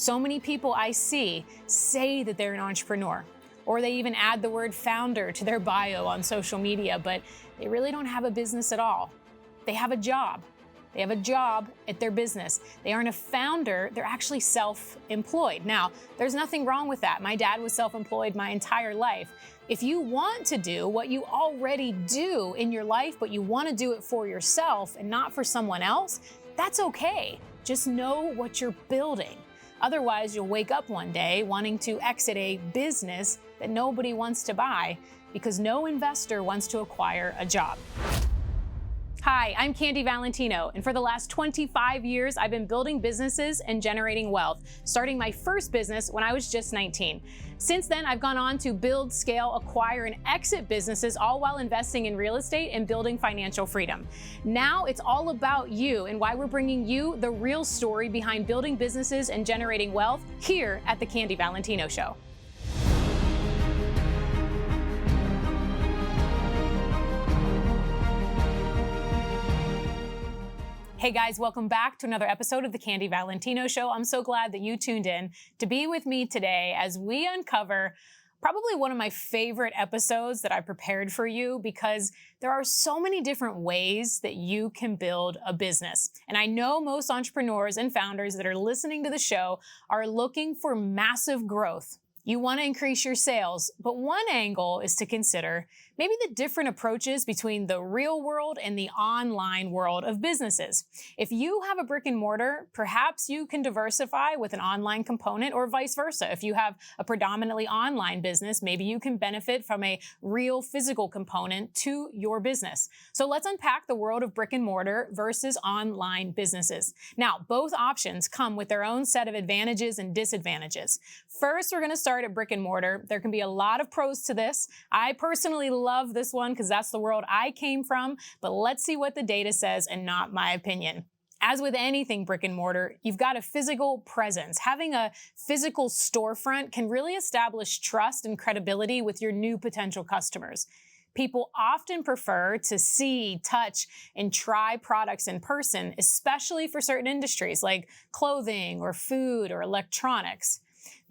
So many people I see say that they're an entrepreneur, or they even add the word founder to their bio on social media, but they really don't have a business at all. They have a job. They have a job at their business. They aren't a founder, they're actually self-employed. Now, there's nothing wrong with that. My dad was self-employed my entire life. If you want to do what you already do in your life, but you want to do it for yourself and not for someone else, that's okay. Just know what you're building. Otherwise, you'll wake up one day wanting to exit a business that nobody wants to buy because no investor wants to acquire a job. Hi, I'm Candy Valentino, and for the last 25 years, I've been building businesses and generating wealth, starting my first business when I was just 19. Since then, I've gone on to build, scale, acquire, and exit businesses, all while investing in real estate and building financial freedom. Now it's all about you and why we're bringing you the real story behind building businesses and generating wealth here at the Candy Valentino Show. Hey guys, welcome back to another episode of the Candy Valentino Show. I'm so glad that you tuned in to be with me today as we uncover probably one of my favorite episodes that I prepared for you, because there are so many different ways that you can build a business. And I know most entrepreneurs and founders that are listening to the show are looking for massive growth. You want to increase your sales, but one angle is to consider maybe the different approaches between the real world and the online world of businesses. If you have a brick and mortar, perhaps you can diversify with an online component, or vice versa. If you have a predominantly online business, maybe you can benefit from a real physical component to your business. So let's unpack the world of brick and mortar versus online businesses. Now, both options come with their own set of advantages and disadvantages. First, we're going to start at brick and mortar. There can be a lot of pros to this. I personally love this one because that's the world I came from, but let's see what the data says and not my opinion. As with anything brick and mortar, you've got a physical presence. Having a physical storefront can really establish trust and credibility with your new potential customers. People often prefer to see, touch, and try products in person, especially for certain industries like clothing or food or electronics.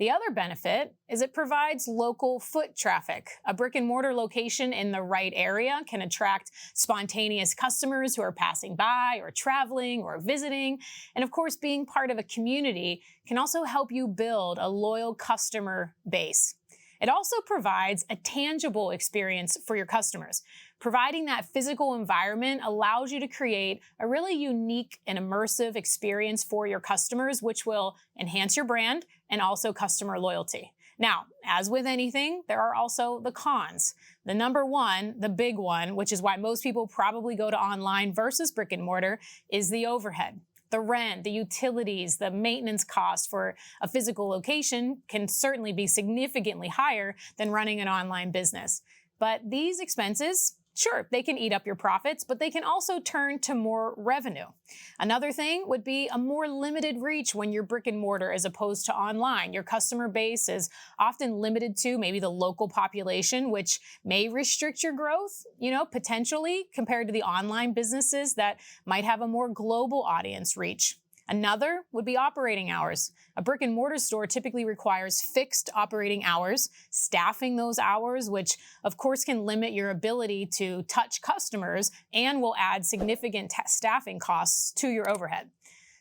The other benefit is it provides local foot traffic. A brick and mortar location in the right area can attract spontaneous customers who are passing by or traveling or visiting. And of course, being part of a community can also help you build a loyal customer base. It also provides a tangible experience for your customers. Providing that physical environment allows you to create a really unique and immersive experience for your customers, which will enhance your brand and also customer loyalty. Now, as with anything, there are also the cons. The number one, the big one, which is why most people probably go to online versus brick and mortar, is the overhead. The rent, the utilities, the maintenance costs for a physical location can certainly be significantly higher than running an online business. But these expenses, sure, they can eat up your profits, but they can also turn to more revenue. Another thing would be a more limited reach when you're brick and mortar as opposed to online. Your customer base is often limited to maybe the local population, which may restrict your growth, potentially compared to the online businesses that might have a more global audience reach. Another would be operating hours. A brick and mortar store typically requires fixed operating hours, staffing those hours, which of course can limit your ability to touch customers and will add significant staffing costs to your overhead.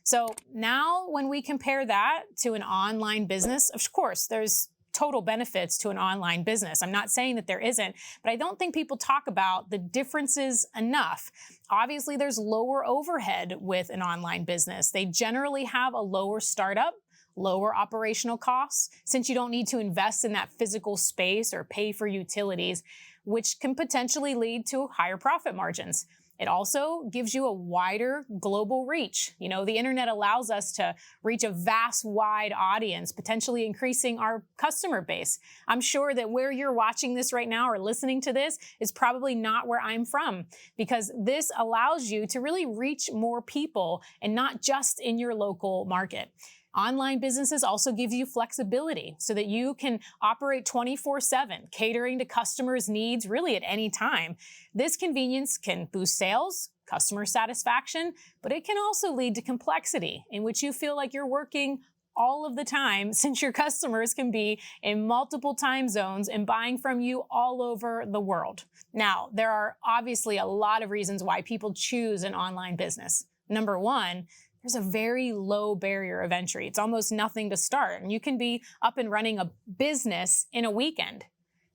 So now when we compare that to an online business, of course, there's total benefits to an online business. I'm not saying that there isn't, but I don't think people talk about the differences enough. Obviously, there's lower overhead with an online business. They generally have a lower startup, lower operational costs, since you don't need to invest in that physical space or pay for utilities, which can potentially lead to higher profit margins. It also gives you a wider global reach. The internet allows us to reach a vast, wide audience, potentially increasing our customer base. I'm sure that where you're watching this right now or listening to this is probably not where I'm from, because this allows you to really reach more people and not just in your local market. Online businesses also give you flexibility so that you can operate 24/7, catering to customers' needs really at any time. This convenience can boost sales, customer satisfaction, but it can also lead to complexity in which you feel like you're working all of the time since your customers can be in multiple time zones and buying from you all over the world. Now, there are obviously a lot of reasons why people choose an online business. Number one, there's a very low barrier of entry. It's almost nothing to start, and you can be up and running a business in a weekend.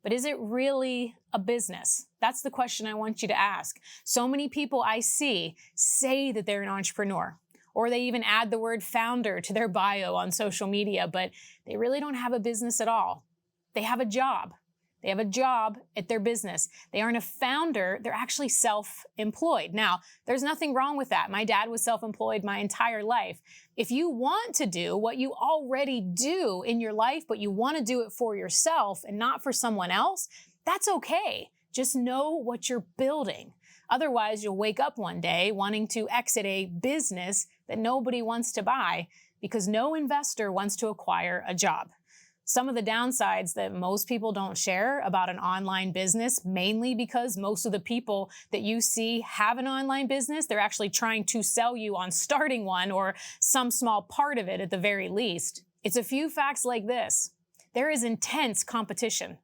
But is it really a business? That's the question I want you to ask. So many people I see say that they're an entrepreneur, or they even add the word founder to their bio on social media, but they really don't have a business at all. They have a job. They have a job at their business. They aren't a founder, they're actually self-employed. Now, there's nothing wrong with that. My dad was self-employed my entire life. If you want to do what you already do in your life, but you want to do it for yourself and not for someone else, that's okay. Just know what you're building. Otherwise, you'll wake up one day wanting to exit a business that nobody wants to buy because no investor wants to acquire a job. Some of the downsides that most people don't share about an online business, mainly because most of the people that you see have an online business, they're actually trying to sell you on starting one or some small part of it at the very least. It's a few facts like this. There is intense competition.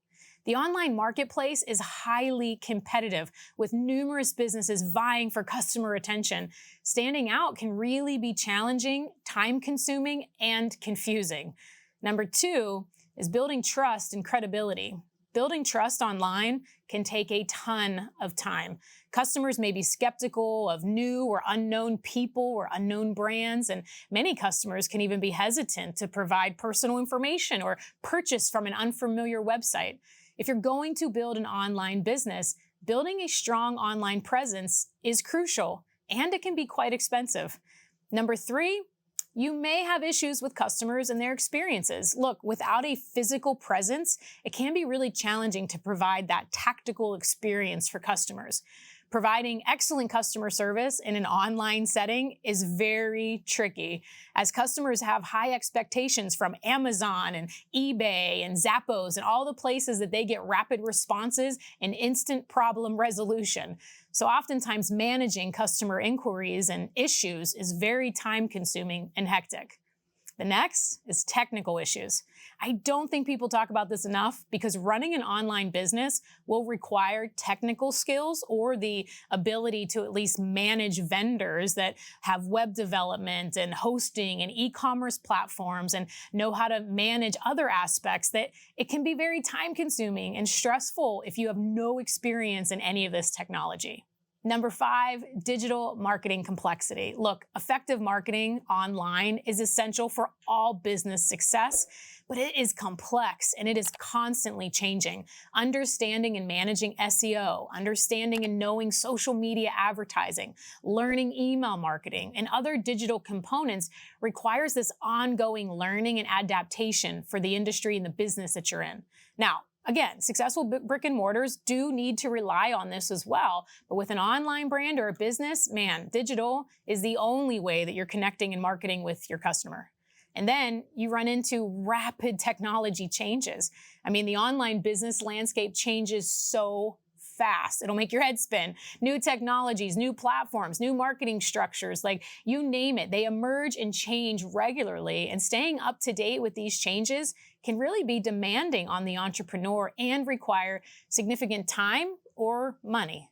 The online marketplace is highly competitive, with numerous businesses vying for customer attention. Standing out can really be challenging, time-consuming, and confusing. Number two is building trust and credibility. Building trust online can take a ton of time. Customers may be skeptical of new or unknown people or unknown brands, and many customers can even be hesitant to provide personal information or purchase from an unfamiliar website. If you're going to build an online business, building a strong online presence is crucial, and it can be quite expensive. Number three, you may have issues with customers and their experiences. Look, without a physical presence, it can be really challenging to provide that tactical experience for customers. Providing excellent customer service in an online setting is very tricky, as customers have high expectations from Amazon and eBay and Zappos and all the places that they get rapid responses and instant problem resolution. So oftentimes managing customer inquiries and issues is very time-consuming and hectic. The next is technical issues. I don't think people talk about this enough because running an online business will require technical skills or the ability to at least manage vendors that have web development and hosting and e-commerce platforms and know how to manage other aspects that it can be very time-consuming and stressful if you have no experience in any of this technology. Number five, digital marketing complexity. Look, effective marketing online is essential for all business success, but it is complex and it is constantly changing. Understanding and managing SEO, understanding and knowing social media advertising, learning email marketing, and other digital components requires this ongoing learning and adaptation for the industry and the business that you're in. Now, again, successful brick and mortars do need to rely on this as well. But with an online brand or a business, man, digital is the only way that you're connecting and marketing with your customer. And then you run into rapid technology changes. I mean, the online business landscape changes so fast. It'll make your head spin. New technologies, new platforms, new marketing structures, like you name it, they emerge and change regularly. And staying up to date with these changes can really be demanding on the entrepreneur and require significant time or money.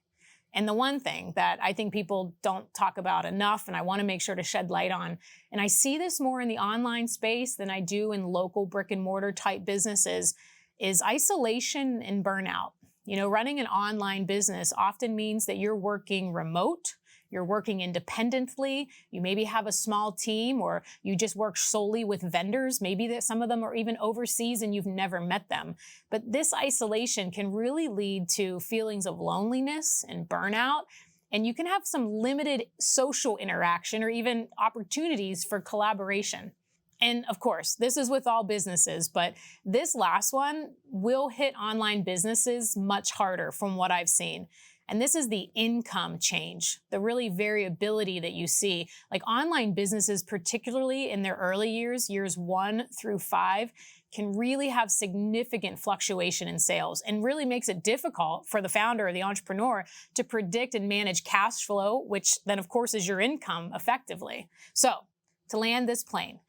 And the one thing that I think people don't talk about enough, and I want to make sure to shed light on, and I see this more in the online space than I do in local brick and mortar type businesses, is isolation and burnout. You know, running an online business often means that you're working remote, you're working independently, you maybe have a small team, or you just work solely with vendors. Maybe that some of them are even overseas and you've never met them. But this isolation can really lead to feelings of loneliness and burnout, and you can have some limited social interaction or even opportunities for collaboration. And of course, this is with all businesses, but this last one will hit online businesses much harder from what I've seen. And this is the income change, the really variability that you see. Like online businesses, particularly in their early years, years 1 through 5, can really have significant fluctuation in sales and really makes it difficult for the founder or the entrepreneur to predict and manage cash flow, which then of course is your income effectively. So to land this plane,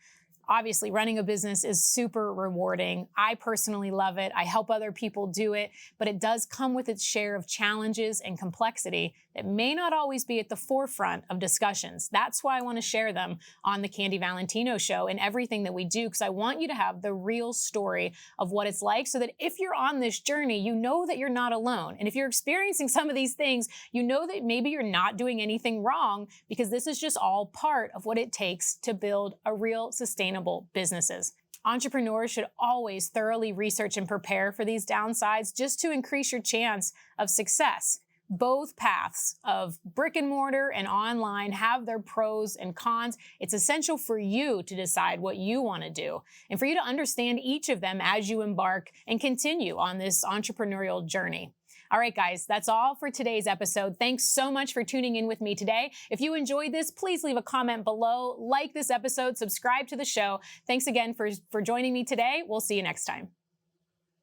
Obviously, running a business is super rewarding. I personally love it. I help other people do it, but it does come with its share of challenges and complexity that may not always be at the forefront of discussions. That's why I want to share them on the Candy Valentino Show and everything that we do, because I want you to have the real story of what it's like so that if you're on this journey, you know that you're not alone. And if you're experiencing some of these things, you know that maybe you're not doing anything wrong, because this is just all part of what it takes to build a real sustainable businesses. Entrepreneurs should always thoroughly research and prepare for these downsides just to increase your chance of success. Both paths of brick and mortar and online have their pros and cons. It's essential for you to decide what you want to do and for you to understand each of them as you embark and continue on this entrepreneurial journey. All right, guys, that's all for today's episode. Thanks so much for tuning in with me today. If you enjoyed this, please leave a comment below, like this episode, subscribe to the show. Thanks again for joining me today. We'll see you next time.